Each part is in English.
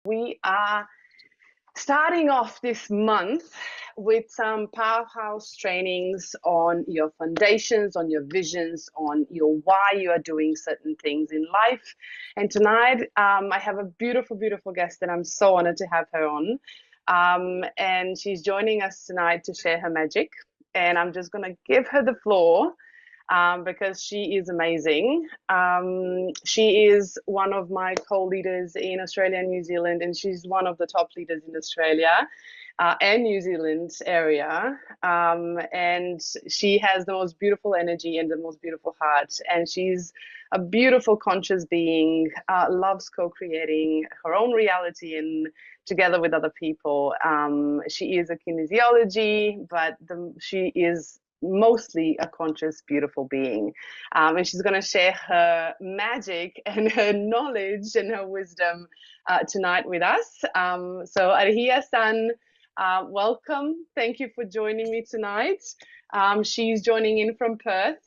We are starting off this month with some powerhouse trainings on your foundations, on your visions, on your why you are doing certain things in life. And tonight, I have a beautiful, beautiful guest that I'm so honored to have her on. And she's joining us tonight to share her magic. And I'm just going to give her the floor because she is amazing. She is one of my co-leaders in Australia and New Zealand, and she's one of the top leaders in Australia and New Zealand area. And she has the most beautiful energy and the most beautiful heart. And she's a beautiful, conscious being, loves co-creating her own reality and together with other people. She is a kinesiology, but she is mostly a conscious, beautiful being. And she's going to share her magic and her knowledge and her wisdom tonight with us. So Arhia-san, welcome. Thank you for joining me tonight. She's joining in from Perth.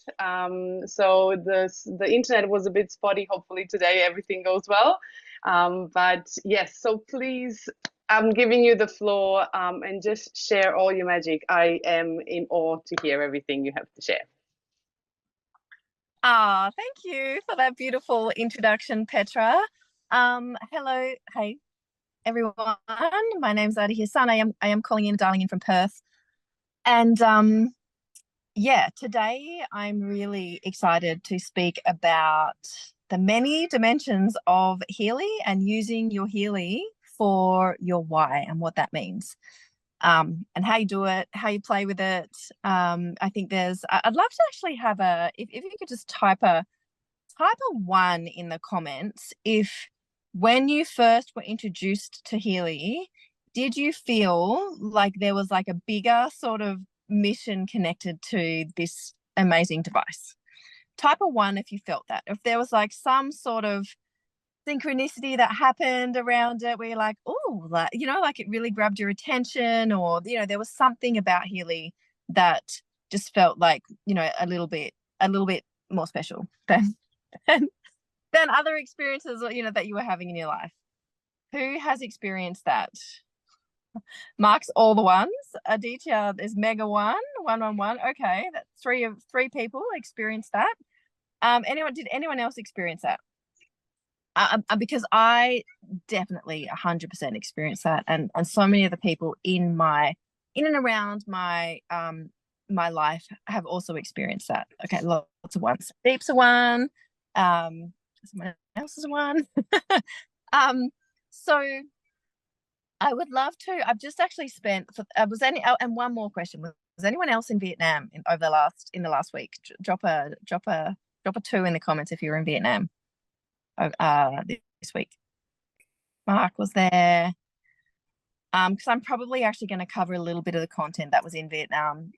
So the internet was a bit spotty. Hopefully today everything goes well. But yes, so please, I'm giving you the floor and just share all your magic. I am in awe to hear everything you have to share. Thank you for that beautiful introduction, Petra. Hello, hey everyone. My name's Arhia-san. I am calling in, dialing in from Perth. And yeah, today I'm really excited to speak about the many dimensions of Healy and using your Healy for your why and what that means, and how you do it, how you play with it. I think I'd love to actually have if you could just type a 1 in the comments if when you first were introduced to Healy, did you feel like there was like a bigger sort of mission connected to this amazing device? Type a 1 if you felt that. If there was like some sort of synchronicity that happened around it where you're like, oh, like, like it really grabbed your attention, or there was something about Healy that just felt like a little bit more special than than other experiences that you were having in your life. Who has experienced that? Mark's all the ones. Aditya is mega 1. Okay, that's three people experienced that. Did anyone else experience that? Because I definitely 100% experienced that, and so many of the people in and around my my life have also experienced that. Okay, lots of ones. Deep's a 1. Someone else is a 1. So I would love to. I've just actually spent. And one more question: was anyone else in Vietnam in the last week? Drop a 2 in the comments if you were in Vietnam this week. Mark was there. Because I'm probably actually going to cover a little bit of the content that was in Vietnam.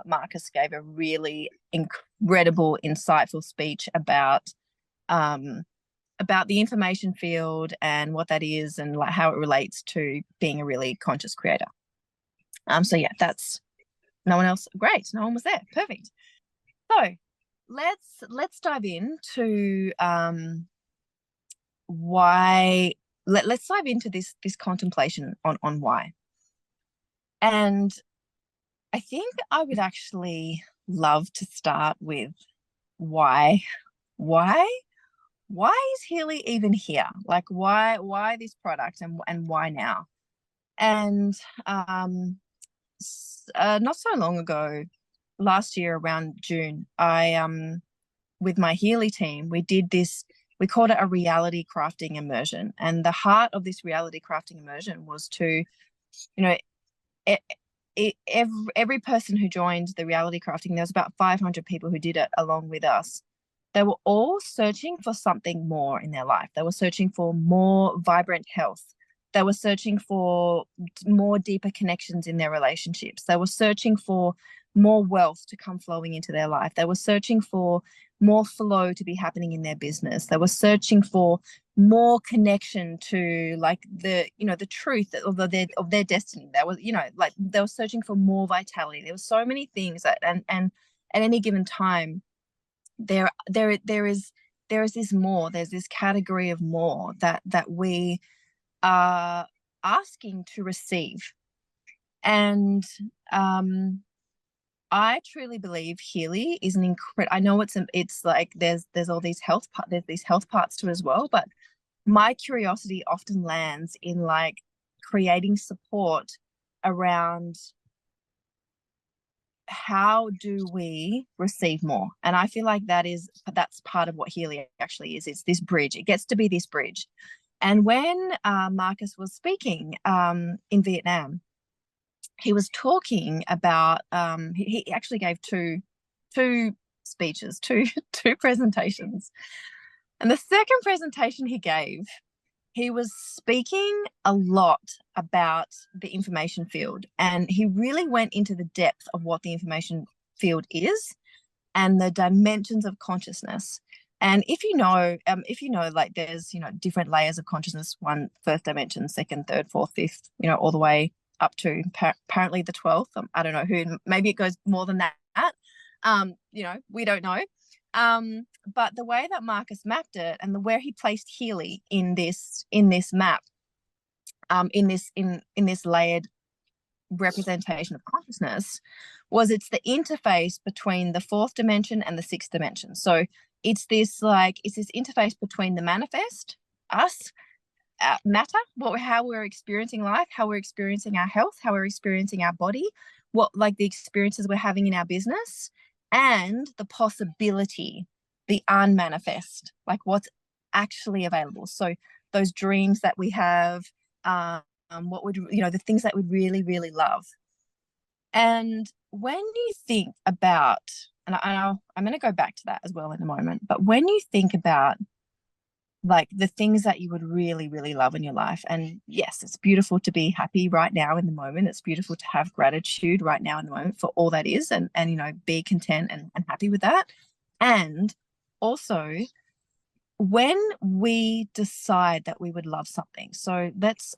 Marcus gave a really incredible, insightful speech about the information field and what that is and like how it relates to being a really conscious creator. So yeah, that's no one else. Great, no one was there. Perfect. So let's dive into why. Let's dive into this contemplation on why. And I think I would actually love to start with why. Why is Healy even here? Like why this product and why now? And not so long ago, last year around June, I with my Healy team, we did this. We called it a reality crafting immersion. And the heart of this reality crafting immersion was to, every person who joined the reality crafting, there was about 500 people who did it along with us. They were all searching for something more in their life. They were searching for more vibrant health. They were searching for more deeper connections in their relationships. They were searching for more wealth to come flowing into their life. They were searching for more flow to be happening in their business. They were searching for more connection to like the truth of their destiny. That was like they were searching for more vitality. There were so many things that and at any given time there is this more. There's this category of more that we are asking to receive. And I truly believe Healy is an incredible. I know it's like there's all these there's these health parts to it as well, but my curiosity often lands in like creating support around how do we receive more. And I feel like that's part of what Healy actually is. It's this bridge. It gets to be this bridge. And when Marcus was speaking in Vietnam, he was talking about he actually gave two speeches, two presentations. And the second presentation he gave, he was speaking a lot about the information field, and he really went into the depth of what the information field is and the dimensions of consciousness. And if you know, like there's, different layers of consciousness, first dimension, second, third, fourth, fifth, all the way up to apparently the 12th. I don't know who, maybe it goes more than that. We don't know. But the way that Marcus mapped it and where he placed Healy in this map, in this layered representation of consciousness, was it's the interface between the fourth dimension and the sixth dimension. So it's this interface between the manifest, us, matter, how we're experiencing life, how we're experiencing our health, how we're experiencing our body, what like the experiences we're having in our business, and the possibility, the unmanifest, like what's actually available. So those dreams that we have, what would, the things that we really, really love. And when you think about, and I'm going to go back to that as well in a moment, but when you think about like the things that you would really, really love in your life, and yes, it's beautiful to be happy right now in the moment. It's beautiful to have gratitude right now in the moment for all that is, and be content and happy with that. And also, when we decide that we would love something, so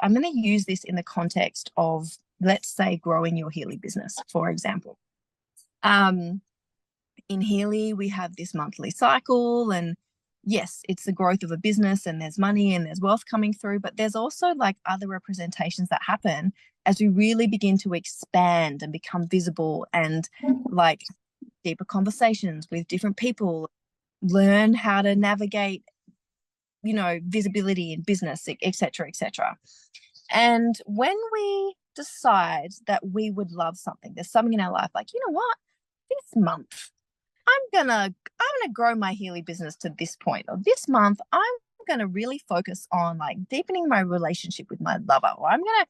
I'm going to use this in the context of, let's say, growing your Healy business, for example. In Healy, we have this monthly cycle, and yes, it's the growth of a business and there's money and there's wealth coming through, but there's also like other representations that happen as we really begin to expand and become visible and like deeper conversations with different people, learn how to navigate, visibility in business, etc., etc. And when we decide that we would love something, there's something in our life like, you know what, this month I'm gonna grow my Healy business to this point, or this month I'm gonna really focus on like deepening my relationship with my lover, or I'm gonna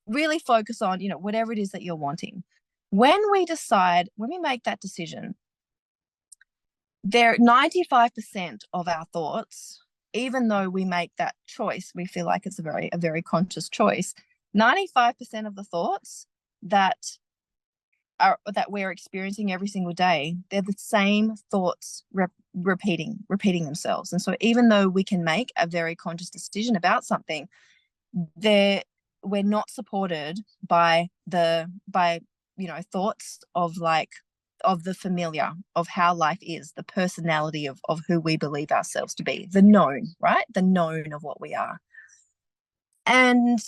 really focus on, whatever it is that you're wanting. When we make that decision, 95% of our thoughts, even though we make that choice, we feel like it's a very conscious choice. 95% of the thoughts that we're experiencing every single day, they're the same thoughts repeating themselves. And so even though we can make a very conscious decision about something, we're not supported by thoughts of the familiar, of how life is, the personality of who we believe ourselves to be, the known, right? The known of what we are. And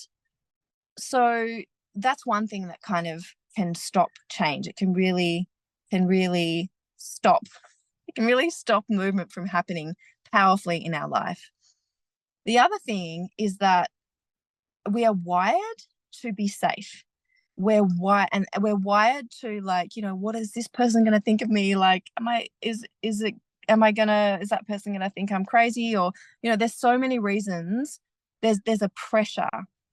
so that's one thing that kind of can stop change. It can really stop. It can really stop movement from happening powerfully in our life. The other thing is that we are wired to be safe. We're wired to like, what is this person going to think of me? Like, is that person going to think I'm crazy? Or, there's so many reasons. There's a pressure.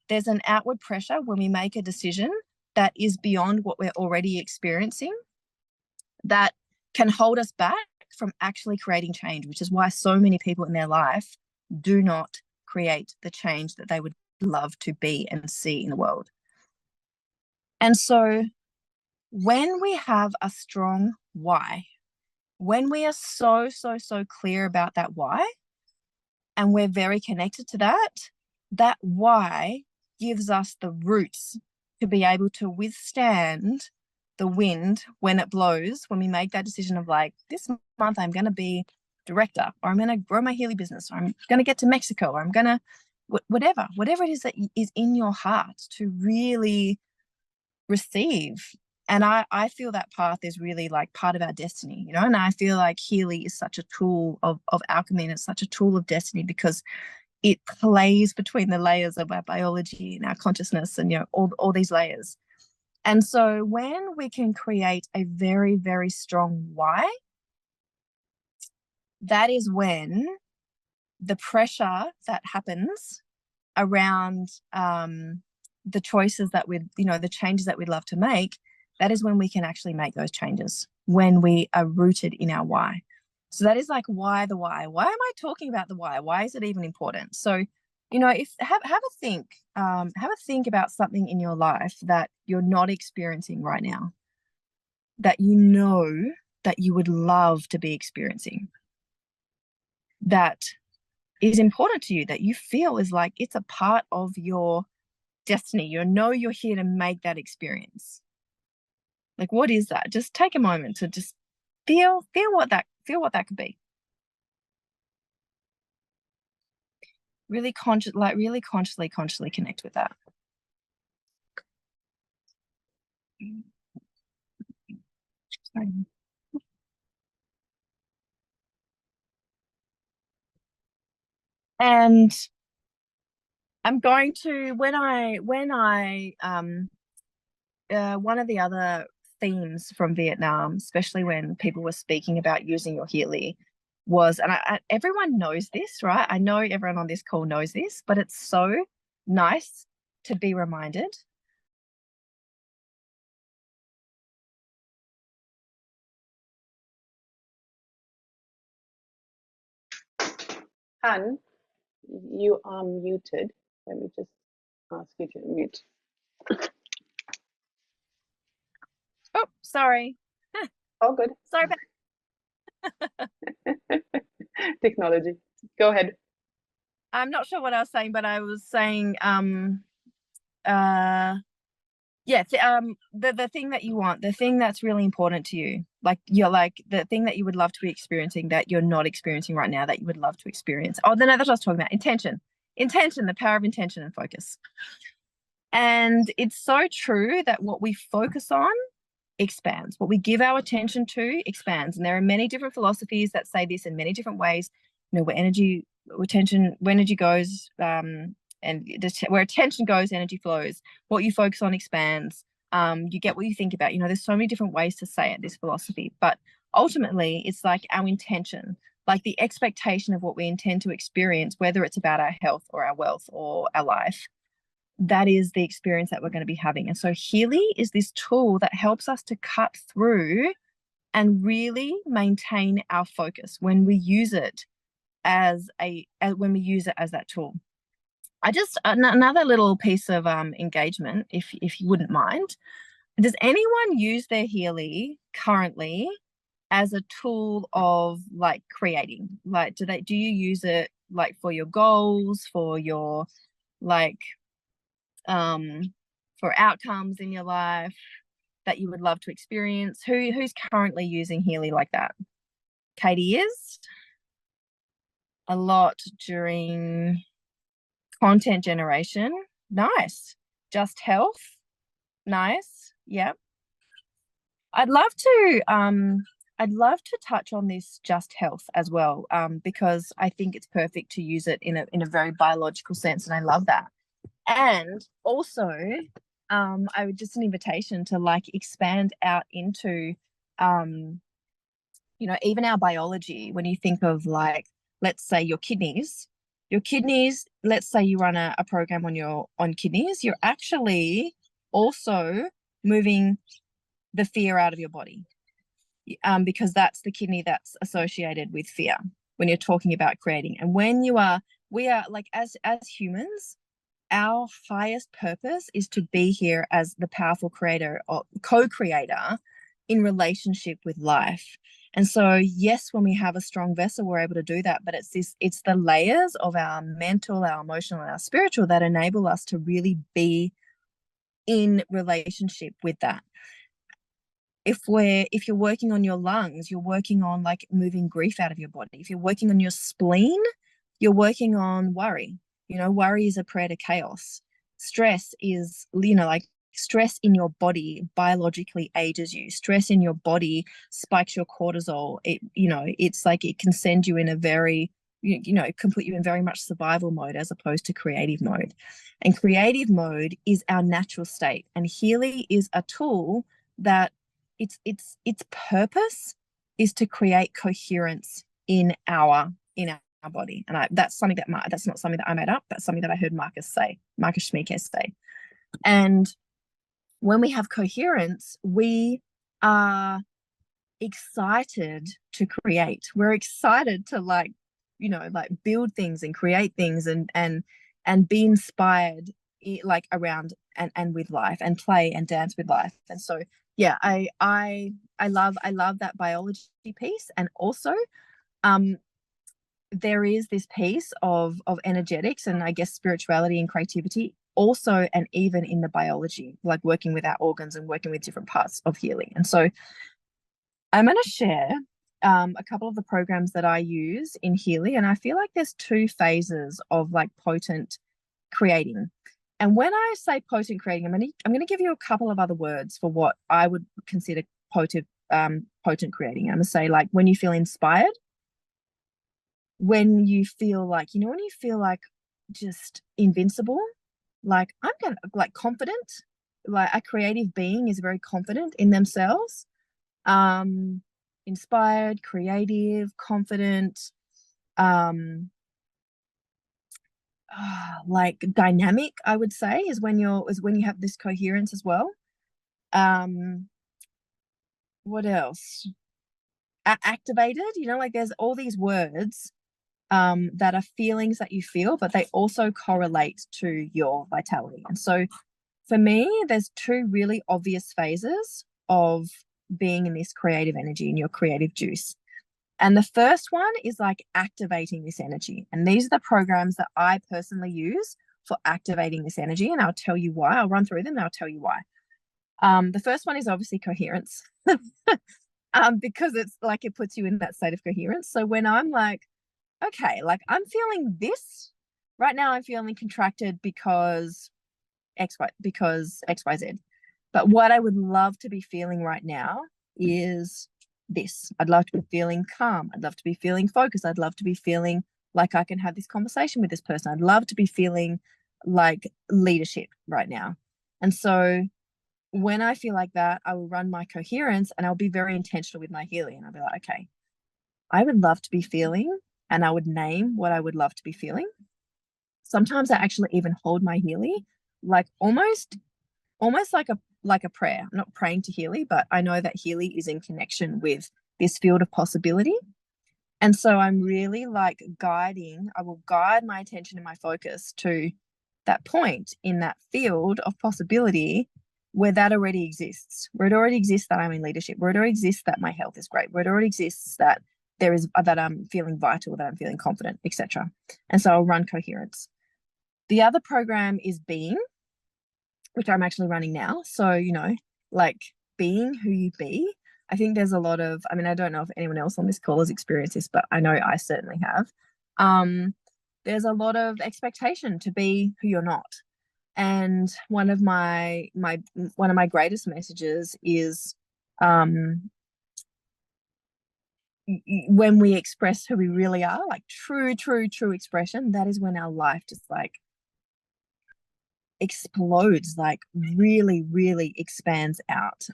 There's an outward pressure when we make a decision that is beyond what we're already experiencing, that can hold us back from actually creating change, which is why so many people in their life do not create the change that they would love to be and see in the world. And so when we have a strong why, when we are so clear about that why, and we're very connected to that why gives us the roots to be able to withstand the wind when it blows, when we make that decision of like, this month I'm going to be director, or I'm going to grow my Healy business, or I'm going to get to Mexico, or I'm going to whatever it is that is in your heart to really receive. And I feel that path is really like part of our destiny, you know, and I feel like Healy is such a tool of alchemy, and it's such a tool of destiny because it plays between the layers of our biology and our consciousness and, you know, all these layers. And so when we can create a very, very strong why, that is when the pressure that happens around the choices that we, you know, the changes that we'd love to make, that is when we can actually make those changes, when we are rooted in our why. So that is like why the why. Why am I talking about the why? Why is it even important? So, you know, if have a think about something in your life that you're not experiencing right now, that you know that you would love to be experiencing, that is important to you, that you feel is like it's a part of your destiny. You know you're here to make that experience. Like, what is that? Just take a moment to just feel what that could be. Really consciously connect with that. And I'm going to, when I one of the other themes from Vietnam, especially when people were speaking about using your Healy, was, and everyone knows this, right? I know everyone on this call knows this, but it's so nice to be reminded. Han, you are muted. Let me just ask you to mute. Oh, sorry. All good. Sorry about Technology. Go ahead. I'm not sure what I was saying, but I was saying yeah, the thing that you want, the thing that's really important to you, like you're like the thing that you would love to be experiencing that you're not experiencing right now that you would love to experience. Oh, no, that's what I was talking about. Intention, the power of intention and focus. And it's so true that what we focus on expands. What we give our attention to expands. And there are many different philosophies that say this in many different ways. You know, where energy goes, and where attention goes, energy flows. What you focus on expands. You get what you think about. You know, there's so many different ways to say it, this philosophy. But ultimately, it's like our intention, like the expectation of what we intend to experience, whether it's about our health or our wealth or our life. That is the experience that we're going to be having. And so Healy is this tool that helps us to cut through and really maintain our focus when we use it as that tool. I just another little piece of engagement, if you wouldn't mind. Does anyone use their Healy currently as a tool of like creating? Like, do you use it like for your goals, for your like for outcomes in your life that you would love to experience? Who's currently using Healy like that? Katie is a lot during content generation. Nice. Just health. Nice. Yep. I'd love to touch on this just health as well, because I think it's perfect to use it in a very biological sense, and I love that. And also, I would just an invitation to like expand out into, you know, even our biology. When you think of like, let's say your kidneys, let's say you run a program on kidneys, you're actually also moving the fear out of your body, because that's the kidney that's associated with fear when you're talking about creating. And we are like, as humans, our highest purpose is to be here as the powerful creator or co-creator in relationship with life. And so, yes, when we have a strong vessel, we're able to do that. But it's the layers of our mental, our emotional, and our spiritual that enable us to really be in relationship with that. If you're working on your lungs, you're working on like moving grief out of your body. If you're working on your spleen, you're working on worry. Worry is a prayer to chaos. Stress is, like stress in your body biologically ages you. Stress in your body spikes your cortisol. It's like it can send you in a very, it can put you in very much survival mode as opposed to creative mode. And creative mode is our natural state. And Healy is a tool that its purpose is to create coherence in our body. And that's something that's not something that I made up. That's something that I heard Marcus Schmiekes say. And when we have coherence, we are excited to create. We're excited to build things and create things and be inspired around and with life and play and dance with life. And so yeah, I love that biology piece. And also there is this piece of energetics and I guess spirituality and creativity also, and even in the biology, like working with our organs and working with different parts of Healy. And so I'm going to share a couple of the programs that I use in Healy, and I feel like there's two phases of like potent creating. And when I say potent creating, I'm going to give you a couple of other words for what I would consider potent creating. I'm going to say like when you feel inspired, when you feel like, when you feel like just invincible, like I'm gonna like confident, like a creative being is very confident in themselves, inspired, creative, confident, like dynamic, I would say, is when you have this coherence as well. What else? Activated, like there's all these words that are feelings that you feel, but they also correlate to your vitality. And so for me, there's two really obvious phases of being in this creative energy, in your creative juice. And the first one is like activating this energy. And these are the programs that I personally use for activating this energy. And I'll tell you why. I'll run through them and I'll tell you why. The first one is obviously coherence. Because it's like it puts you in that state of coherence. So when I'm like, okay, like I'm feeling this right now, I'm feeling contracted because XYZ. But what I would love to be feeling right now is this. I'd love to be feeling calm. I'd love to be feeling focused. I'd love to be feeling like I can have this conversation with this person. I'd love to be feeling like leadership right now. And so when I feel like that, I will run my coherence and I'll be very intentional with my healing. And I'll be like, okay, I would love to be feeling, and I would name what I would love to be feeling. Sometimes I actually even hold my Healy like almost like a prayer. I'm not praying to Healy, but I know that Healy is in connection with this field of possibility. And so I'm really like I will guide my attention and my focus to that point in that field of possibility where that already exists, where it already exists that I'm in leadership, where it already exists that my health is great, where it already exists that that I'm feeling vital, that I'm feeling confident, etc. And so I'll run coherence. The other program is being, which I'm actually running now. So, like being who you be. I think there's a lot of, I don't know if anyone else on this call has experienced this, but I know I certainly have. There's a lot of expectation to be who you're not. And one of my greatest messages is when we express who we really are, like true expression, that is when our life just like explodes, like really expands out.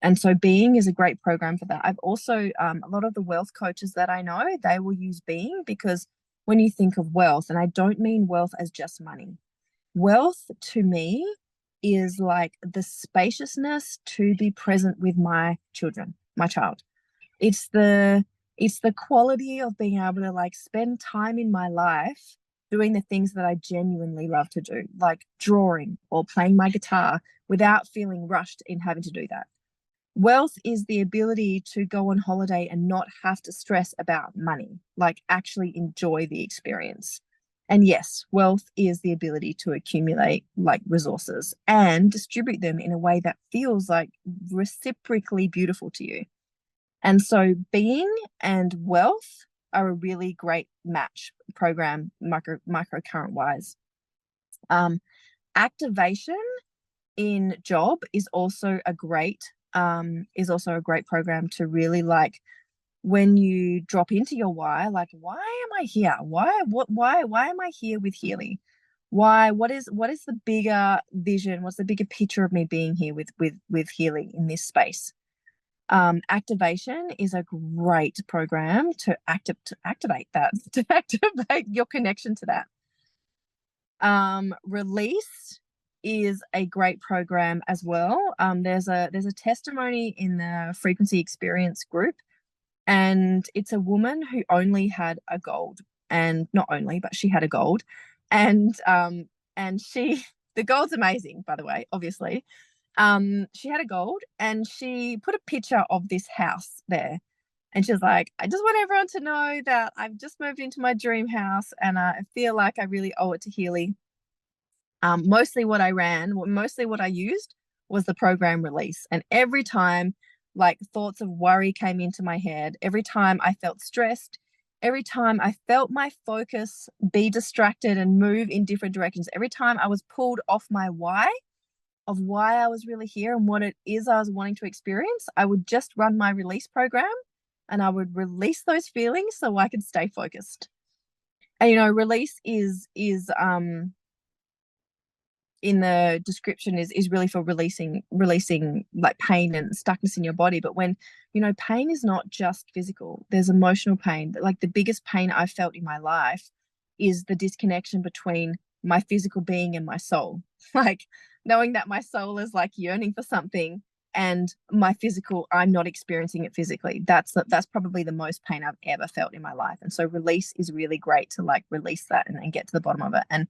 And so being is a great program for that. I've also a lot of the wealth coaches that I know, they will use being, because when you think of wealth, and I don't mean wealth as just money, wealth to me is like the spaciousness to be present with my child. It's the quality of being able to like spend time in my life doing the things that I genuinely love to do, like drawing or playing my guitar without feeling rushed in having to do that. Wealth is the ability to go on holiday and not have to stress about money, like actually enjoy the experience. And yes, wealth is the ability to accumulate like resources and distribute them in a way that feels like reciprocally beautiful to you. And so being and wealth are a really great match program microcurrent wise. Activation in job is also a great program to really like when you drop into your why am I here? Why am I here with Healy? What is the bigger vision? What's the bigger picture of me being here with Healy in this space? Activation is a great program to activate that, to activate your connection to that. Release is a great program as well. There's a testimony in the frequency experience group, and it's a woman who only had a gold, and not only, but she had a gold, and she the gold's amazing, by the way, obviously. She had a gold and she put a picture of this house there. And she was like, I just want everyone to know that I've just moved into my dream house and I feel like I really owe it to Healy. Mostly what I used was the program release. And every time like thoughts of worry came into my head, every time I felt stressed, every time I felt my focus be distracted and move in different directions, every time I was pulled off my why, of why I was really here and what it is I was wanting to experience, I would just run my release program and I would release those feelings so I could stay focused. And release is in the description is really for releasing like pain and stuckness in your body. But when pain is not just physical, there's emotional pain. Like the biggest pain I've felt in my life is the disconnection between my physical being and my soul. Like knowing that my soul is like yearning for something and my physical, I'm not experiencing it physically. That's probably the most pain I've ever felt in my life. And so release is really great to like release that and get to the bottom of it. And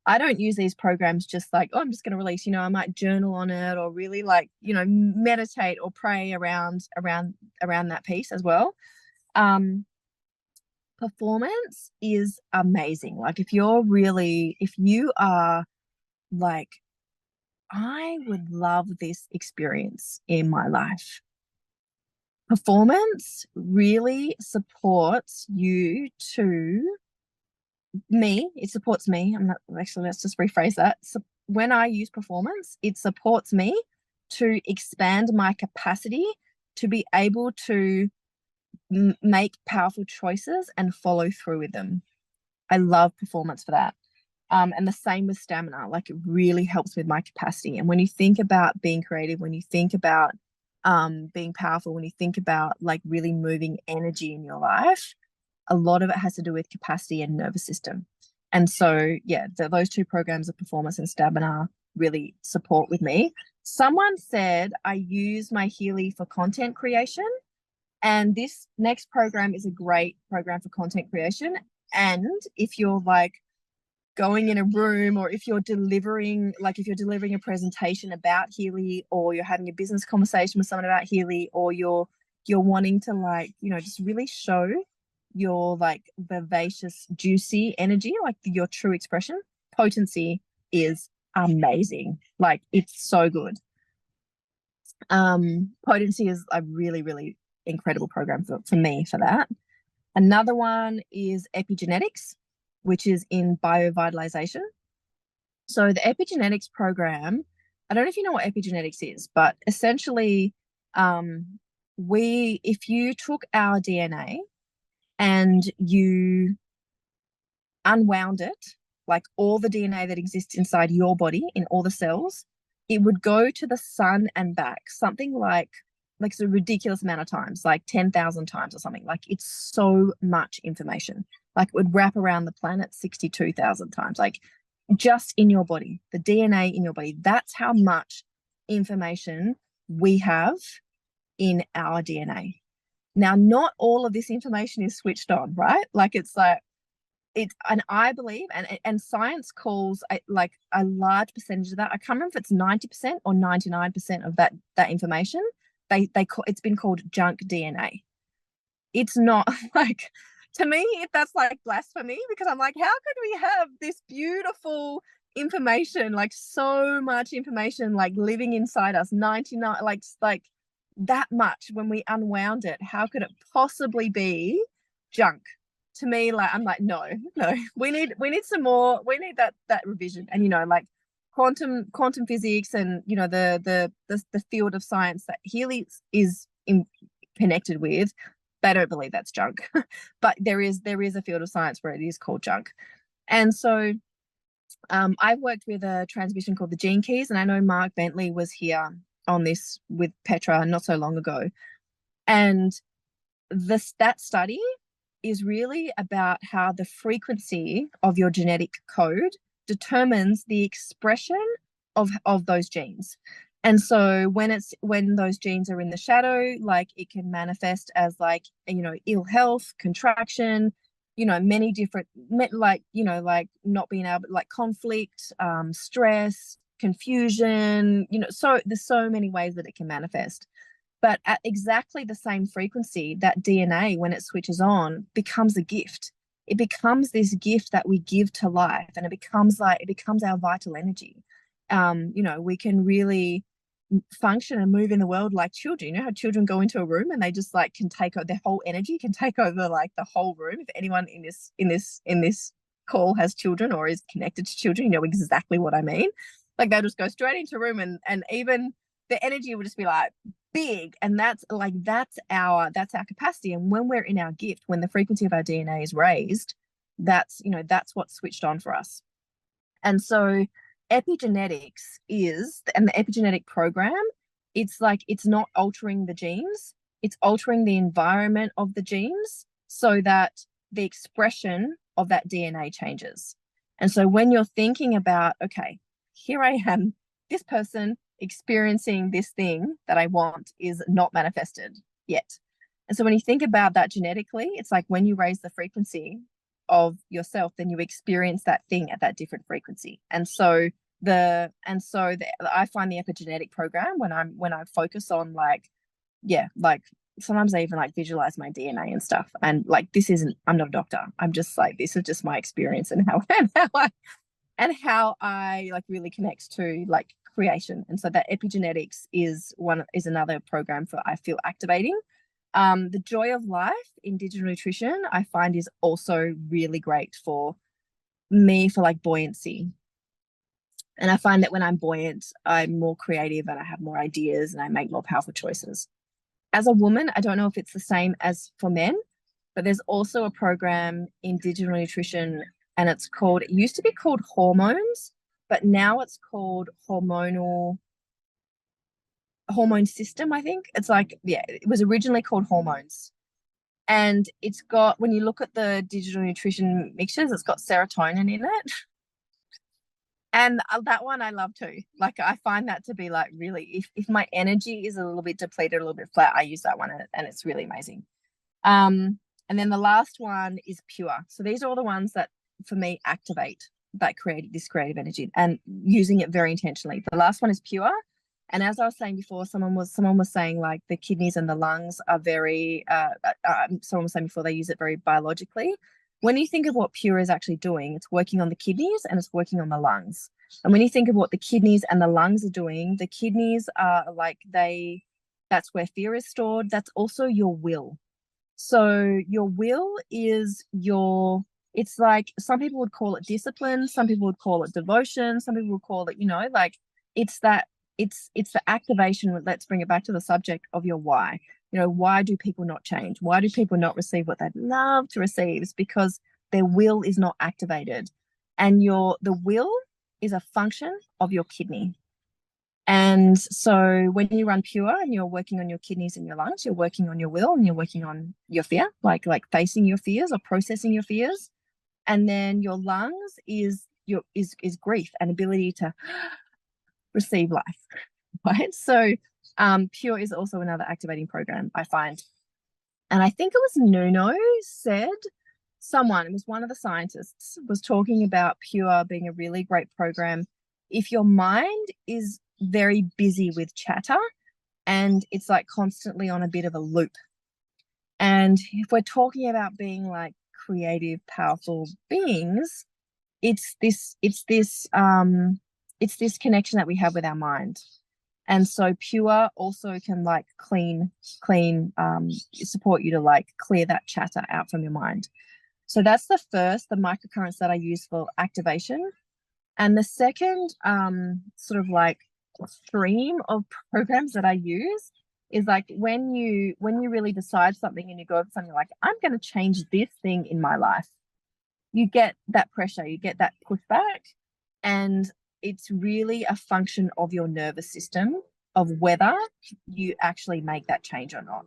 I don't use these programs just like, oh, I'm just going to release, I might journal on it or really like, meditate or pray around that piece as well. Performance is amazing. Like if you are like, I would love this experience in my life. Performance really supports you to me. It supports me. I'm not actually, let's just rephrase that. So when I use performance, it supports me to expand my capacity to be able to make powerful choices and follow through with them. I love performance for that. And the same with stamina, like it really helps with my capacity. And when you think about being creative, when you think about being powerful, when you think about like really moving energy in your life, a lot of it has to do with capacity and nervous system. And so, yeah, those two programs of performance and stamina really support with me. Someone said I use my Healy for content creation. And this next program is a great program for content creation. And if you're like going in a room or if you're delivering a presentation about Healy or you're having a business conversation with someone about Healy or you're wanting to like, just really show your like vivacious, juicy energy, like your true expression, potency is amazing. Like it's so good. Potency is a really, really incredible program for me for that. Another one is epigenetics, which is in biovitalization. So the epigenetics program, I don't know if you know what epigenetics is, but essentially, if you took our DNA and you unwound it, like all the DNA that exists inside your body in all the cells, it would go to the sun and back, something like it's a ridiculous amount of times, like 10,000 times or something. Like it's so much information. Like it would wrap around the planet 62,000 times, like just in your body, the DNA in your body. That's how much information we have in our DNA. Now, not all of this information is switched on, right? Like and I believe, and science calls like a large percentage of that. I can't remember if it's 90% or 99% of that information. They call it's been called junk DNA. It's not like, to me, that's like blasphemy, because I'm like, how could we have this beautiful information, like so much information, like living inside us, 99, like that much when we unwound it? How could it possibly be junk? to me, like, I'm like, no, we need some more, we need that revision. And, you know, like quantum physics and, you know, the field of science that Healy is connected with, they don't believe that's junk. But there is a field of science where it is called junk. And so I've worked with a transmission called the Gene Keys, and I know Mark Bentley was here on this with Petra not so long ago. And that study is really about how the frequency of your genetic code determines the expression of those genes. And so when those genes are in the shadow, like it can manifest as like, you know, ill health, contraction, you know, many different, like, you know, like not being able, like conflict, stress, confusion, you know, so there's so many ways that it can manifest. But at exactly the same frequency, that DNA, when it switches on, becomes a gift. It becomes this gift that we give to life, and it becomes our vital energy. You know, we can really function and move in the world like children. You know how children go into a room and they just like can take over their whole energy, can take over like the whole room. If anyone in this call has children or is connected to children, you know exactly what I mean. Like they'll just go straight into a room and even the energy will just be like big. And that's our capacity. And when we're in our gift, when the frequency of our DNA is raised, that's what's switched on for us. And so epigenetics and the epigenetic program, it's not altering the genes, it's altering the environment of the genes so that the expression of that DNA changes. And so when you're thinking about, okay, here I am, this person experiencing this thing that I want is not manifested yet. And so when you think about that genetically, it's like when you raise the frequency of yourself, then you experience that thing at that different frequency. And so I find the epigenetic program when I focus on like sometimes I even like visualize my DNA and stuff. And like I'm not a doctor. I'm just like, this is just my experience and how I like really connects to like creation. And so that epigenetics is another program I feel activating. The Joy of Life in digital nutrition, I find is also really great for me for like buoyancy. And I find that when I'm buoyant, I'm more creative and I have more ideas and I make more powerful choices. As a woman, I don't know if it's the same as for men, but there's also a program in digital nutrition and it used to be called hormones, but now it's called hormone system, I think. It's like, yeah, it was originally called hormones. And it's got, when you look at the digital nutrition mixtures, it's got serotonin in it. And that one I love too. Like I find that to be like really, if my energy is a little bit depleted, a little bit flat, I use that one and it's really amazing. And then the last one is Pure. So these are all the ones that for me activate this creative energy and using it very intentionally. The last one is Pure. And as I was saying before, someone was saying like the kidneys and the lungs are very, someone was saying before they use it very biologically. When you think of what Pure is actually doing, it's working on the kidneys and it's working on the lungs. And when you think of what the kidneys and the lungs are doing, the kidneys are like that's where fear is stored. That's also your will. So your will is it's like some people would call it discipline, some people would call it devotion, some people would call it, like it's the activation. Let's bring it back to the subject of your why. Why do people not change? Why do people not receive what they'd love to receive? It's because their will is not activated. And the will is a function of your kidney. And so when you run Pure and you're working on your kidneys and your lungs, you're working on your will and you're working on your fear, like facing your fears or processing your fears. And then your lungs is grief and ability to receive life, right? So Pure is also another activating program, I find. And I think it was Nuno said, it was one of the scientists, was talking about Pure being a really great program if your mind is very busy with chatter and it's like constantly on a bit of a loop. And if we're talking about being like creative, powerful beings, it's this connection that we have with our mind. And so Pure also can like clean, support you to like clear that chatter out from your mind. So that's the first, the microcurrents that I use for activation. And the second sort of like stream of programs that I use is like when you really decide something and you go over something like, I'm going to change this thing in my life, you get that pressure, you get that pushback, and it's really a function of your nervous system of whether you actually make that change or not.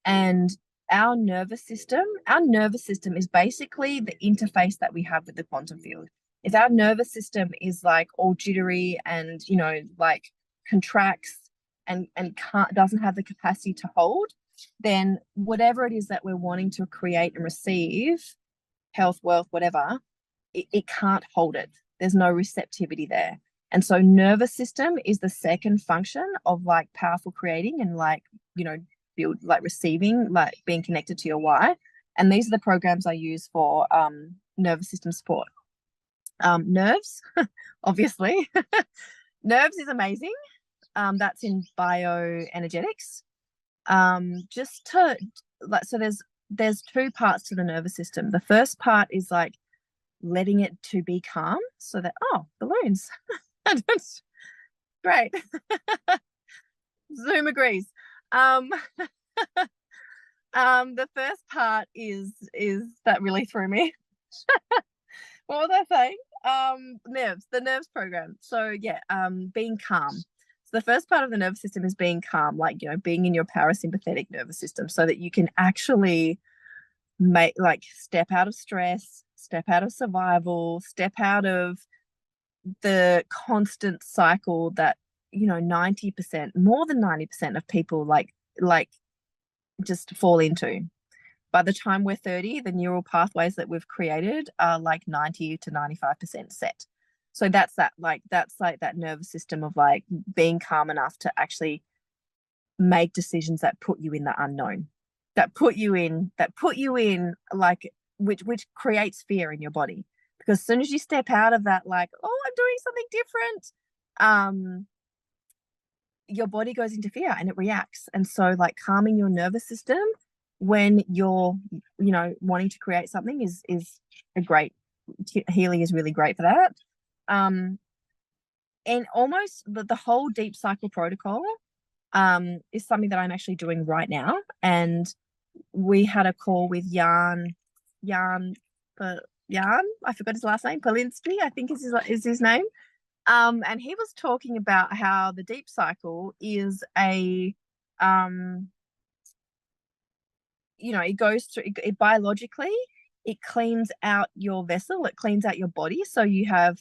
And our nervous system is basically the interface that we have with the quantum field. If our nervous system is like all jittery and, like contracts and can't doesn't have the capacity to hold, then whatever it is that we're wanting to create and receive, health, wealth, whatever, it can't hold it. There's no receptivity there. And so nervous system is the second function of like powerful creating and like, build, like receiving, like being connected to your why. And these are the programs I use for nervous system support. Nerves, obviously. Nerves is amazing. That's in bioenergetics. Just to like, so there's two parts to the nervous system. The first part is like letting it to be calm, so that balloons. That's great. Zoom agrees. The first part is that really threw me. What was I saying? The nerves program. So yeah, being calm. So the first part of the nervous system is being calm, like, being in your parasympathetic nervous system so that you can actually step out of stress, step out of survival, step out of the constant cycle that, 90%, more than 90% of people like just fall into. By the time we're 30, the neural pathways that we've created are like 90 to 95% set. So that's that nervous system of like being calm enough to actually make decisions that put you in the unknown, that put you in like, which creates fear in your body. Because as soon as you step out of that, like, I'm doing something different, your body goes into fear and it reacts. And so like calming your nervous system when you're, wanting to create something is a great, Healy is really great for that. And almost the whole deep cycle protocol is something that I'm actually doing right now. And we had a call with Jan, I forgot his last name, Polinsky, I think is his name. And he was talking about how the deep cycle is it goes through it biologically, it cleans out your vessel, it cleans out your body. So you have,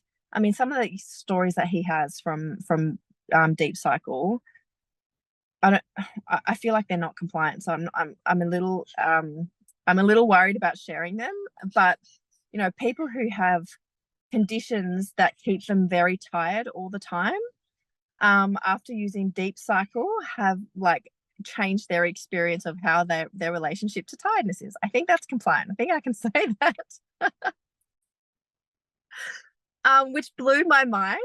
some of the stories that he has from deep cycle, I feel like they're not compliant. So I'm a little worried about sharing them. But people who have conditions that keep them very tired all the time, after using deep cycle, have like changed their experience of how their relationship to tiredness is. I think that's compliant. I think I can say that. Which blew my mind.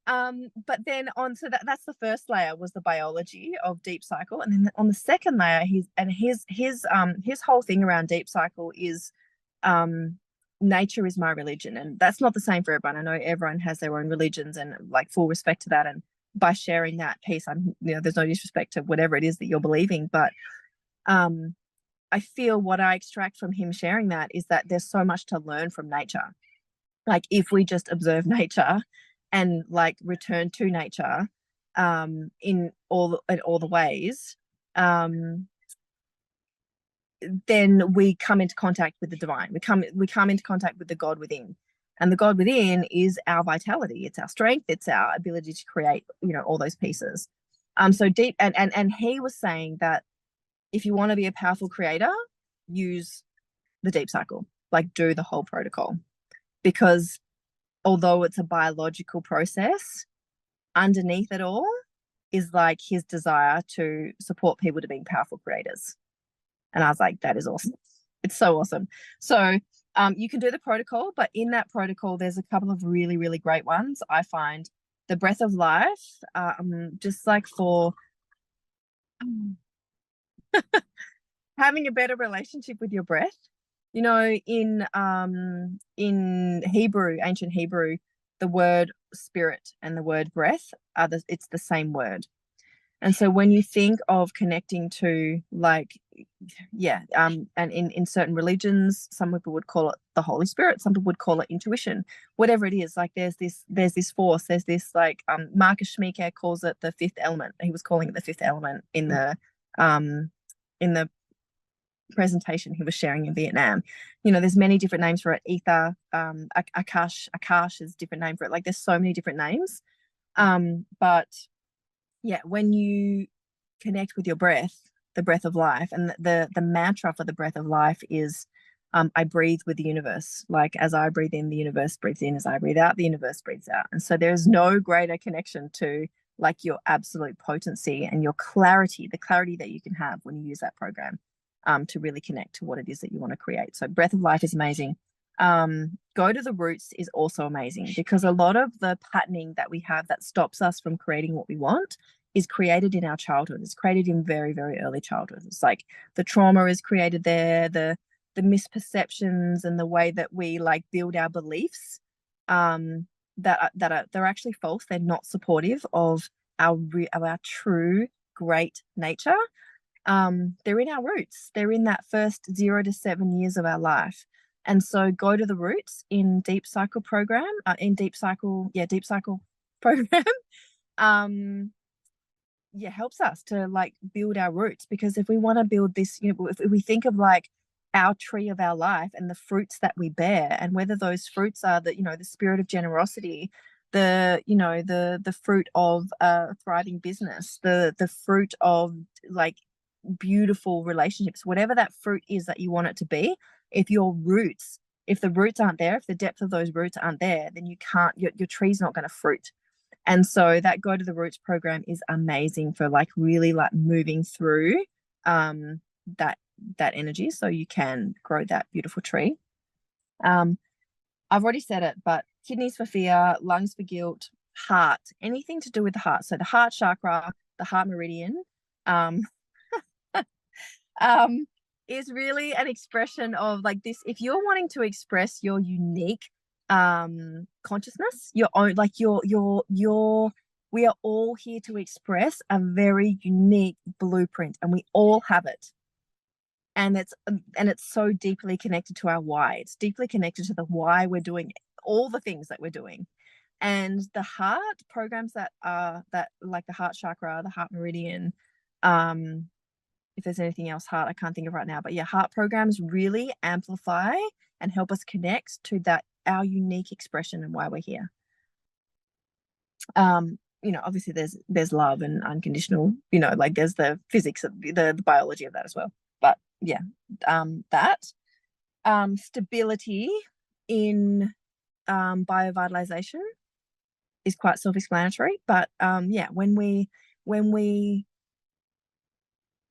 But then that's the first layer, was the biology of deep cycle, and then on the second layer, his whole thing around deep cycle is nature is my religion. And that's not the same for everyone. I know everyone has their own religions, and like full respect to that. And by sharing that piece, there's no disrespect to whatever it is that you're believing, but I feel what I extract from him sharing that is that there's so much to learn from nature. Like if we just observe nature and like return to nature in all the ways, then we come into contact with the divine. We come into contact with the God within. And the God within is our vitality, it's our strength, it's our ability to create, all those pieces. So deep, and he was saying that if you want to be a powerful creator, use the deep cycle, like do the whole protocol. Because although it's a biological process, underneath it all is like his desire to support people to being powerful creators. And I was like, that is awesome. It's so awesome. So you can do the protocol, but in that protocol, there's a couple of really, really great ones. I find the breath of life, just like for having a better relationship with your breath. You know, in Hebrew, ancient Hebrew, the word spirit and the word breath it's the same word. And so when you think of connecting to like, yeah, and in certain religions, some people would call it the Holy Spirit, some people would call it intuition, whatever it is, like there's this force, there's this like Marcus Schmecker calls it the fifth element. He was calling it the fifth element um in the presentation he was sharing in Vietnam. You know, there's many different names for it. Ether, Akash is a different name for it. Like there's so many different names. But yeah, when you connect with your breath, the breath of life, and the mantra for the breath of life is I breathe with the universe. Like as I breathe in, the universe breathes in. As I breathe out, the universe breathes out. And so there's no greater connection to like your absolute potency and your clarity, the clarity that you can have when you use that program to really connect to what it is that you want to create. So breath of life is amazing. Go to the roots is also amazing because a lot of the patterning that we have that stops us from creating what we want is created in our childhood. It's created in very, very early childhood. It's like the trauma is created there, the misperceptions and the way that we like build our beliefs they're actually false. They're not supportive of our true great nature. They're in our roots. They're in that first 0 to 7 years of our life. And so go to the roots in deep cycle program, deep cycle program. Helps us to like build our roots, because if we want to build this, you know, if we think of like our tree of our life and the fruits that we bear, and whether those fruits are the, you know, the spirit of generosity, the fruit of a thriving business, the fruit of like beautiful relationships, whatever that fruit is that you want it to be, if the roots aren't there, if the depth of those roots aren't there, then you can't, your tree's not going to fruit. And so that Go to the Roots program is amazing for like really like moving through that energy so you can grow that beautiful tree. I've already said it, but kidneys for fear, lungs for guilt, heart, anything to do with the heart. So the heart chakra, the heart meridian, um, is really an expression of like this. If you're wanting to express your unique consciousness, your own, like your we are all here to express a very unique blueprint, and we all have it. And it's so deeply connected to our why. It's deeply connected to the why we're doing all the things that we're doing. And the heart programs that like the heart chakra, the heart meridian, if there's anything else heart I can't think of right now, but yeah, heart programs really amplify and help us connect to that, our unique expression and why we're here. You know, obviously there's love and unconditional, you know, like there's the physics of the biology of that as well. But yeah, that stability in biovitalization is quite self-explanatory. But yeah, when we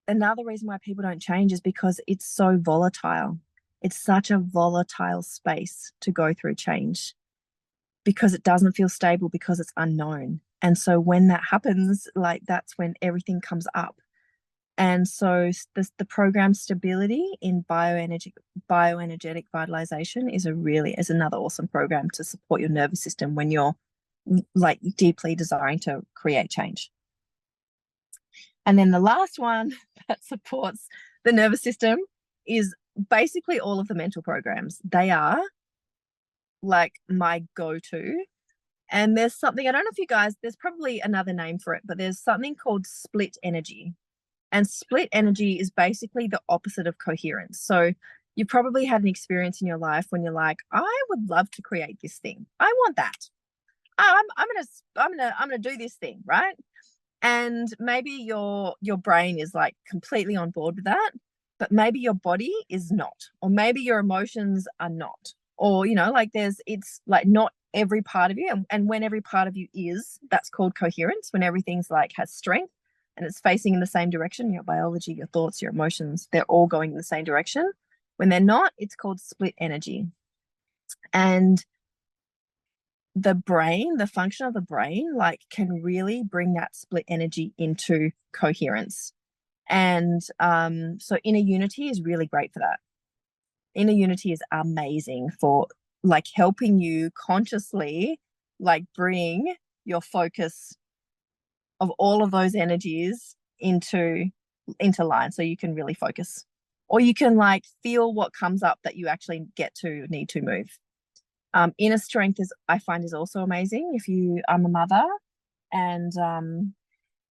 another reason why people don't change is because it's so volatile. It's such a volatile space to go through change because it doesn't feel stable, because it's unknown. And so when that happens, like that's when everything comes up. And so the program stability in bioenergetic vitalization is another awesome program to support your nervous system when you're like deeply desiring to create change. And then the last one that supports the nervous system is basically all of the mental programs. They are like my go-to. And there's something, I don't know if you guys, there's probably another name for it, but there's something called split energy. And split energy is basically the opposite of coherence. So you probably had an experience in your life when you're like, I would love to create this thing. I want that. I'm gonna do this thing, right? And maybe your brain is like completely on board with that, but maybe your body is not, or maybe your emotions are not, or you know, like it's like not every part of you, and when every part of you is, that's called coherence. When everything's like has strength and it's facing in the same direction, your biology, your thoughts, your emotions, they're all going in the same direction. When they're not, it's called split energy. And the brain, the function of the brain, like can really bring that split energy into coherence. And so inner unity is really great for that. Inner unity is amazing for like helping you consciously like bring your focus of all of those energies into line so you can really focus, or you can like feel what comes up that you actually get to need to move. Inner strength is, I find, is also amazing if you, I'm a mother, and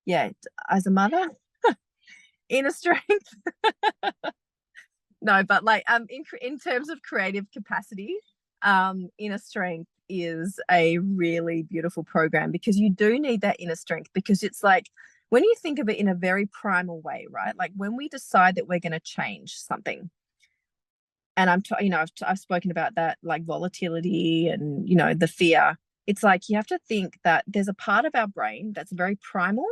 yeah, as a mother, inner strength. No, but like in terms of creative capacity, inner strength is a really beautiful program because you do need that inner strength, because it's like when you think of it in a very primal way, right? Like when we decide that we're going to change something, and I've spoken about that, like volatility and the fear. It's like you have to think that there's a part of our brain that's very primal,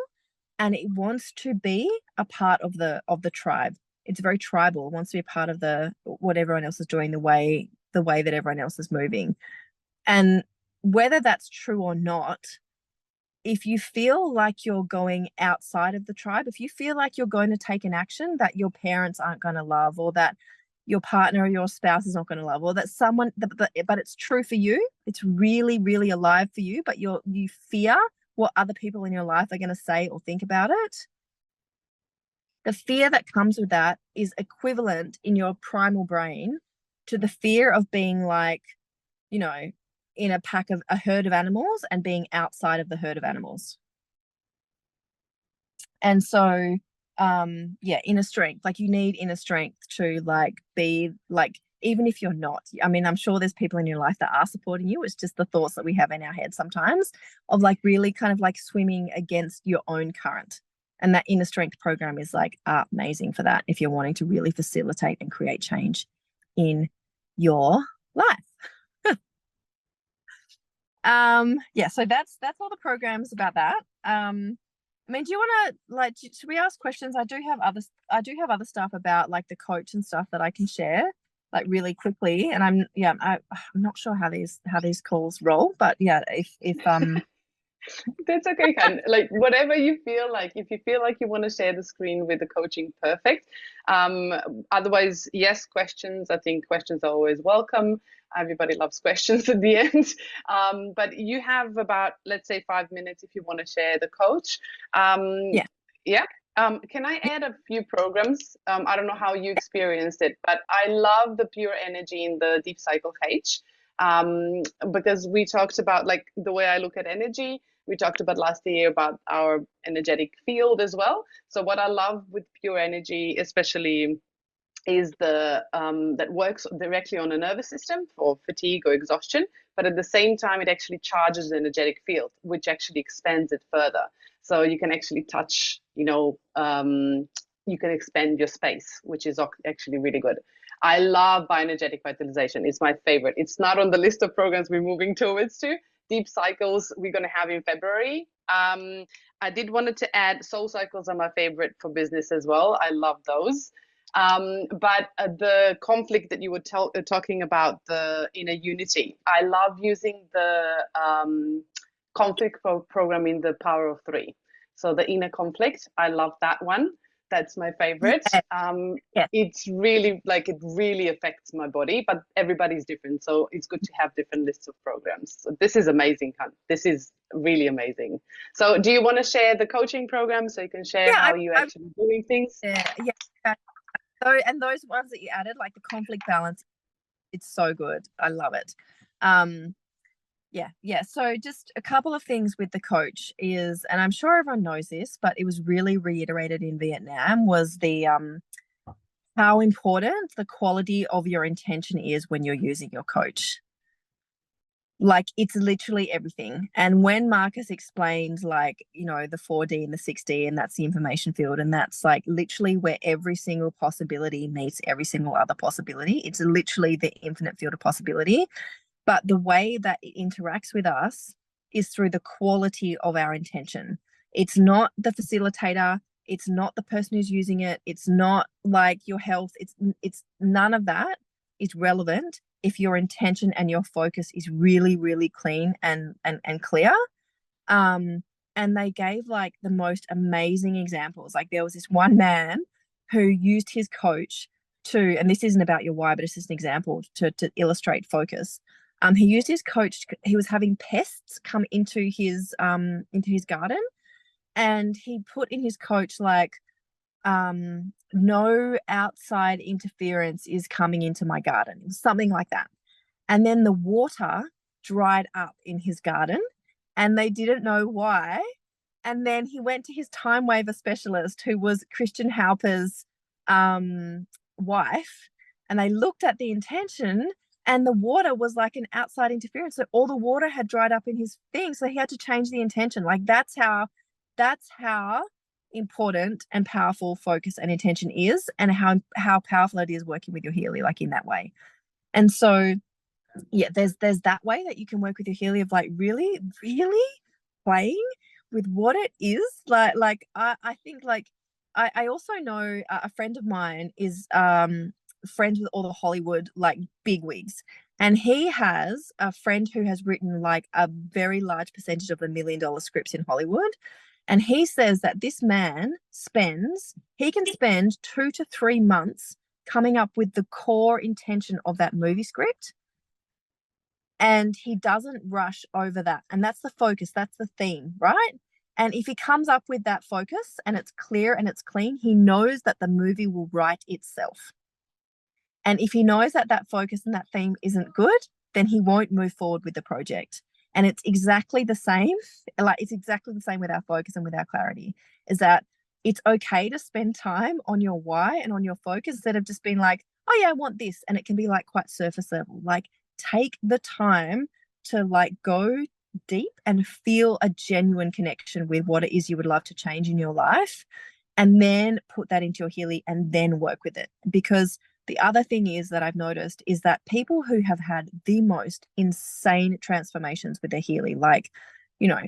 and it wants to be a part of the tribe. It's very tribal. It wants to be a part of the what everyone else is doing, the way that everyone else is moving. And whether that's true or not, if you feel like you're going outside of the tribe, if you feel like you're going to take an action that your parents aren't going to love, or that your partner or your spouse is not going to love, or that someone, but it's true for you, it's really, really alive for you, but you fear what other people in your life are going to say or think about it, the fear that comes with that is equivalent in your primal brain to the fear of being like, you know, in a herd of animals and being outside of the herd of animals. And so, yeah, inner strength, like you need inner strength to like be like, even if you're not, I mean, I'm sure there's people in your life that are supporting you. It's just the thoughts that we have in our head sometimes of like really kind of like swimming against your own current. And that inner strength program is like amazing for that if you're wanting to really facilitate and create change in your life. Yeah, so that's all the programs about that. I mean, do you want to like? Should we ask questions? I do have other stuff about like the coach and stuff that I can share like really quickly. And I'm not sure how these calls roll, but yeah, if That's okay, Ken. Like whatever you feel like. If you feel like you want to share the screen with the coaching, perfect. Otherwise, yes, questions. I think questions are always welcome. Everybody loves questions at the end. But you have about, let's say, 5 minutes if you want to share the coach. yeah. Yeah. Can I add a few programs? I don't know how you experienced it, but I love the pure energy in the Deep Cycle H, because we talked about like the way I look at energy. We talked about last year about our energetic field as well. So what I love with pure energy, especially, is the that works directly on the nervous system for fatigue or exhaustion, but at the same time it actually charges the energetic field, which actually expands it further. So you can actually touch, you can expand your space, which is actually really good. I love bioenergetic vitalization. It's my favorite. It's not on the list of programs we're moving towards to. Deep cycles we're going to have in February. I did wanted to add soul cycles are my favorite for business as well. I love those. But the conflict that you were talking about, the inner unity, I love using the conflict program in the Power of Three. So the inner conflict, I love that one. That's my favorite. Yeah, yeah. It's really like it really affects my body, but everybody's different. So it's good to have different lists of programs. So this is amazing, Hun. This is really amazing. So do you want to share the coaching program so you can share Yeah, how you actually doing things? yeah. So, and those ones that you added, like the conflict balance, it's so good. I love it. Yeah. So just a couple of things with the coach is, and I'm sure everyone knows this, but it was really reiterated in Vietnam, was the how important the quality of your intention is when you're using your coach. Like it's literally everything. And when Marcus explained like, the 4D and the 6D, and that's the information field, and that's like literally where every single possibility meets every single other possibility. It's literally the infinite field of possibility. But the way that it interacts with us is through the quality of our intention. It's not the facilitator, it's not the person who's using it, it's not like your health, it's none of that is relevant if your intention and your focus is really, really clean and clear. And they gave like the most amazing examples. Like there was this one man who used his coach to, and this isn't about your why, but it's just an example to illustrate focus. He used his coach. He was having pests come into his garden, and he put in his coach like, no outside interference is coming into my garden, something like that. And then the water dried up in his garden, and they didn't know why. And then he went to his time waiver specialist, who was Christian Halper's wife, and they looked at the intention, and the water was like an outside interference. So all the water had dried up in his thing. So he had to change the intention. Like that's how important and powerful focus and intention is, and how powerful it is working with your Healy, like in that way. And so yeah, there's that way that you can work with your Healy of like really playing with what it is. Like I think like I also know a friend of mine is friends with all the Hollywood like bigwigs, and he has a friend who has written like a very large percentage of the $1 million scripts in Hollywood. And he says that this man he can spend 2 to 3 months coming up with the core intention of that movie script. And he doesn't rush over that. And that's the focus. That's the theme, right? And if he comes up with that focus and it's clear and it's clean, he knows that the movie will write itself. And if he knows that that focus and that theme isn't good, then he won't move forward with the project. And it's exactly the same. Like it's exactly the same with our focus and with our clarity, is that it's okay to spend time on your why and on your focus instead of just being like, oh yeah, I want this. And it can be like quite surface level. Like take the time to like go deep and feel a genuine connection with what it is you would love to change in your life, and then put that into your Healy and then work with it. Because the other thing is that I've noticed is that people who have had the most insane transformations with their Healy, like, you know,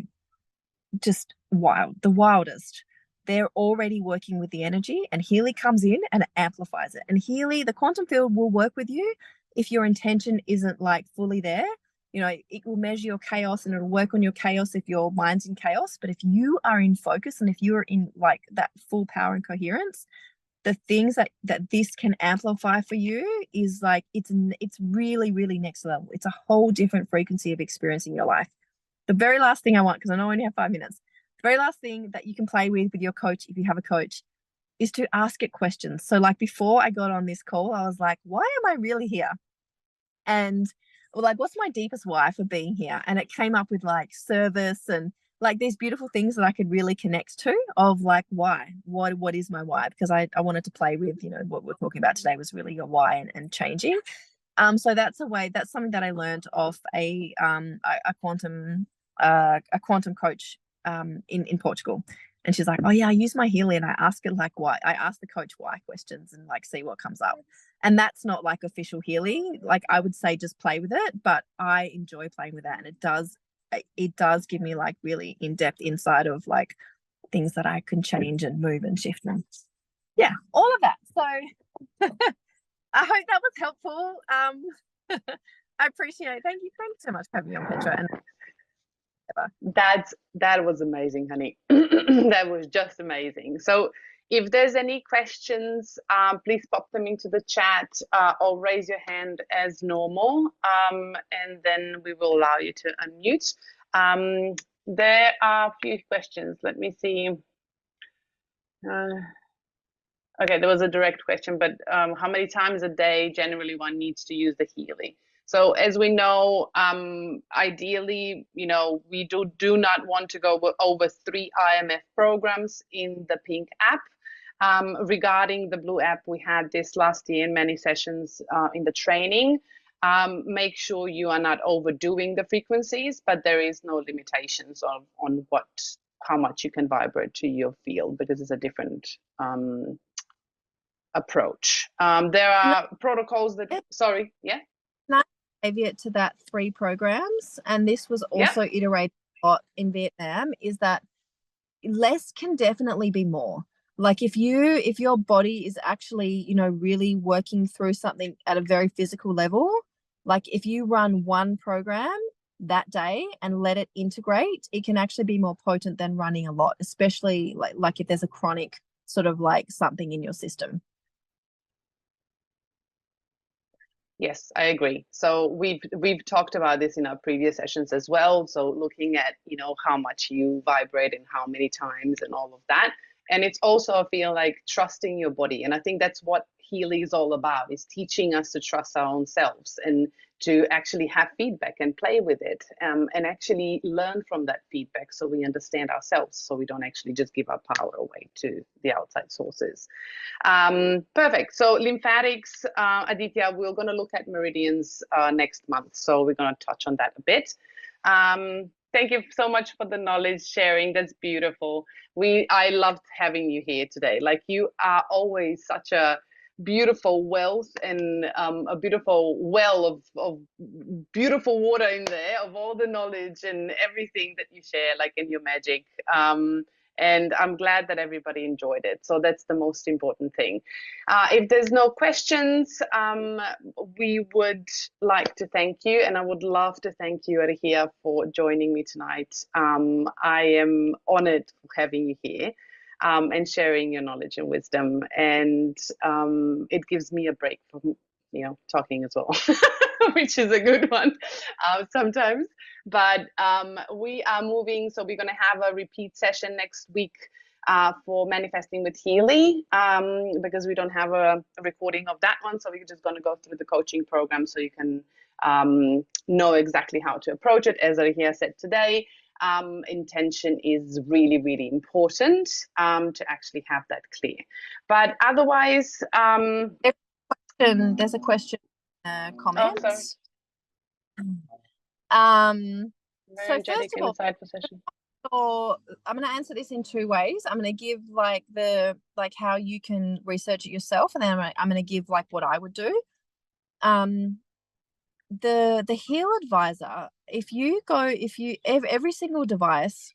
just the wildest, they're already working with the energy, and Healy comes in and it amplifies it. And Healy, the quantum field will work with you if your intention isn't like fully there. You know, it will measure your chaos and it'll work on your chaos if your mind's in chaos. But if you are in focus and if you're in like that full power and coherence, the things that this can amplify for you is like it's really, really next level. It's a whole different frequency of experiencing your life. The very last thing I want, because I know I only have 5 minutes, the very last thing that you can play with your coach, if you have a coach, is to ask it questions. So like before I got on this call, I was like, why am I really here? And or like, what's my deepest why for being here? And it came up with like service and like these beautiful things that I could really connect to of like why, what is my why? Because I wanted to play with, you know, what we're talking about today was really your why and changing. So that's something that I learned off a quantum coach in Portugal. And she's like, oh yeah, I use my Healy and I ask it like why. I ask the coach why questions and like see what comes up. And that's not like official Healy. Like I would say just play with it, but I enjoy playing with that. And it does give me like really in-depth insight of like things that I can change and move and shift. And yeah, all of that. So I hope that was helpful. I appreciate it. Thank you so much for having me on, Petra. And that was amazing, honey. That was just amazing. So if there's any questions, please pop them into the chat or raise your hand as normal, and then we will allow you to unmute. There are a few questions. Let me see. Okay, there was a direct question, but how many times a day generally one needs to use the Healy? So as we know, ideally, you know, we do not want to go over 3 IMF programs in the pink app. Regarding the blue app, we had this last year in many sessions in the training. Make sure you are not overdoing the frequencies, but there is no limitations on how much you can vibrate to your field, because it's a different approach. There are protocols that, sorry, yeah? Caveat to that 3 programs, and this was also iterated a lot in Vietnam, is that less can definitely be more. Like if your body is actually, you know, really working through something at a very physical level, like if you run 1 program that day and let it integrate, it can actually be more potent than running a lot, especially like if there's a chronic sort of like something in your system. Yes, I agree. So we've talked about this in our previous sessions as well. So looking at, how much you vibrate and how many times and all of that. And it's also, I feel like, trusting your body. And I think that's what Healy is all about, is teaching us to trust our own selves and to actually have feedback and play with it, and actually learn from that feedback so we understand ourselves, so we don't actually just give our power away to the outside sources. Perfect. So lymphatics, Aditya, we're going to look at meridians next month. So we're going to touch on that a bit. Thank you so much for the knowledge sharing. That's beautiful. I loved having you here today. Like, you are always such a beautiful wealth and a beautiful well of beautiful water in there, of all the knowledge and everything that you share, like in your magic. And I'm glad that everybody enjoyed it. So that's the most important thing. If there's no questions, we would like to thank you, and I would love to thank you, Arihia, for joining me tonight. I am honored for having you here, and sharing your knowledge and wisdom. And it gives me a break from, talking as well, which is a good one sometimes. But we are moving, so we're going to have a repeat session next week for manifesting with Healy, because we don't have a recording of that one. So we're just going to go through the coaching program so you can know exactly how to approach it. As Arihia said today, intention is really, really important to actually have that clear. But otherwise, there's a question comments. Very energetic and insightful session. So I'm going to answer this in two ways. I'm going to give like how you can research it yourself, and then I'm going to give like what I would do. The Heal Advisor, if you every single device,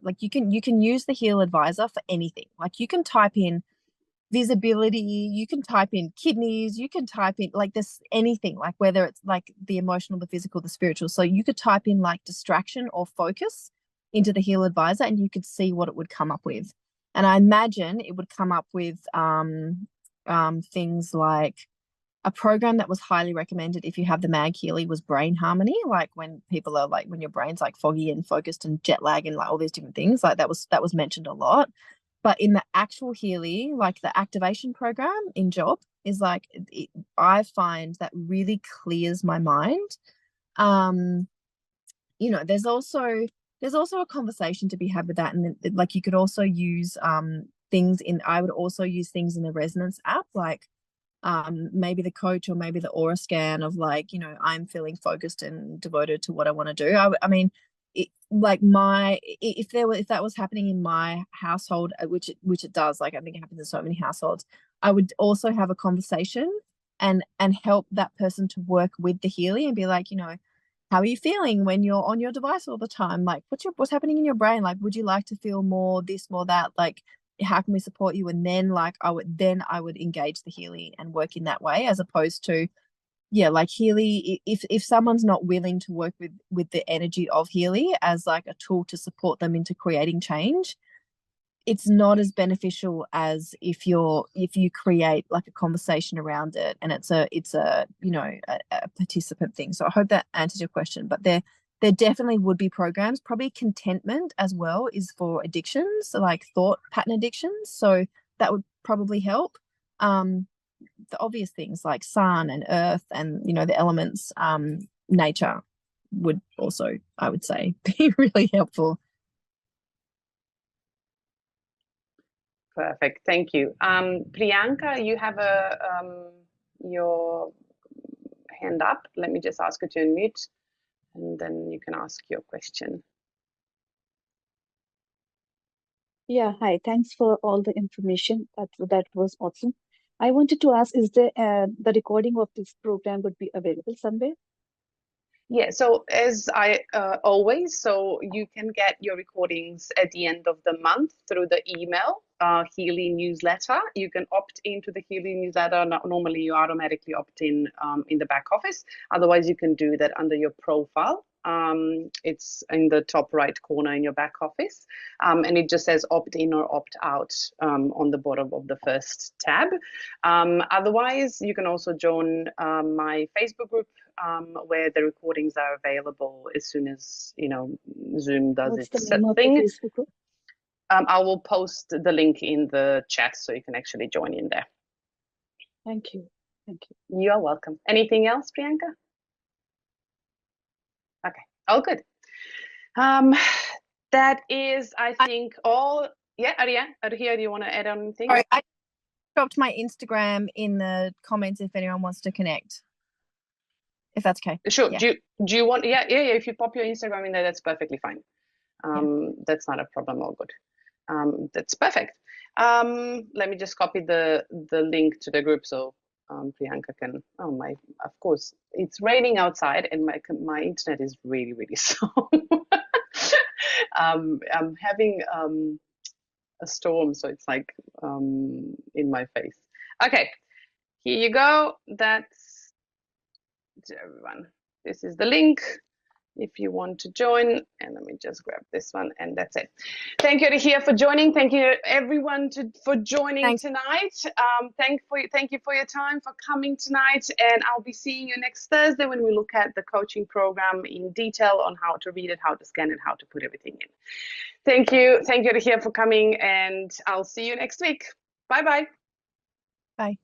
like you can use the Heal Advisor for anything. Like, you can type in visibility, you can type in kidneys, you can type in like this anything, like whether it's like the emotional, the physical, the spiritual. So you could type in like distraction or focus into the Heal Advisor, and you could see what it would come up with. And I imagine it would come up with things like a program that was highly recommended if you have the Mag Healy was brain harmony, like when people are like, when your brain's like foggy and focused and jet lag and like all these different things, like that was mentioned a lot. But in the actual Healy, like the activation program in job is like, I find that really clears my mind. There's also a conversation to be had with that. And like, you could also use I would also use things in the resonance app, like maybe the coach or maybe the aura scan of like, I'm feeling focused and devoted to what I want to do. I mean, if that was happening in my household, which it does, like I think it happens in so many households, I would also have a conversation and help that person to work with the Healy and be like, how are you feeling when you're on your device all the time? Like, what's happening in your brain? Like, would you like to feel more this, more that? Like, how can we support you? And then like I would engage the Healy and work in that way, as opposed to, like Healy, if someone's not willing to work with the energy of Healy as like a tool to support them into creating change, it's not as beneficial as if you create like a conversation around it, and it's a participant thing. So I hope that answers your question. But there definitely would be programs. Probably contentment as well is for addictions, like thought pattern addictions. So that would probably help. The obvious things like sun and earth and the elements, nature would also, I would say, be really helpful. Perfect. Thank you. Priyanka, you have your hand up. Let me just ask you to unmute, and then you can ask your question. Yeah, hi. Thanks for all the information. That was awesome. I wanted to ask, is the recording of this program would be available somewhere? Yeah, so as I always, so you can get your recordings at the end of the month through the email Healy newsletter. You can opt into the Healy newsletter. Normally, you automatically opt in the back office. Otherwise, you can do that under your profile. It's in the top right corner in your back office, and it just says opt in or opt out on the bottom of the first tab. Otherwise, you can also join my Facebook group, where the recordings are available as soon as Zoom does What's the its name of the thing. Facebook group? I will post the link in the chat so you can actually join in there. Thank you. Thank you. You're welcome. Anything else, Priyanka? Okay. Oh, good. That is, I think, all. Yeah, Arya, do you want to add on anything? Sorry, I dropped my Instagram in the comments if anyone wants to connect. If that's okay. Sure. Yeah. Do you want? Yeah. If you pop your Instagram in there, that's perfectly fine. That's not a problem. All good. That's perfect. Let me just copy the link to the group so Priyanka can. Oh my! Of course, it's raining outside and my internet is really slow. I'm having a storm, so it's like in my face. Okay, here you go. That's to everyone. This is the link if you want to join, and let me just grab this one, and that's it. Thank you here for joining. Thank you everyone for joining tonight. Thank you for your time, for coming tonight, and I'll be seeing you next Thursday when we look at the coaching program in detail on how to read it, how to scan it, how to put everything in. Thank you here for coming, and I'll see you next week. Bye. Bye.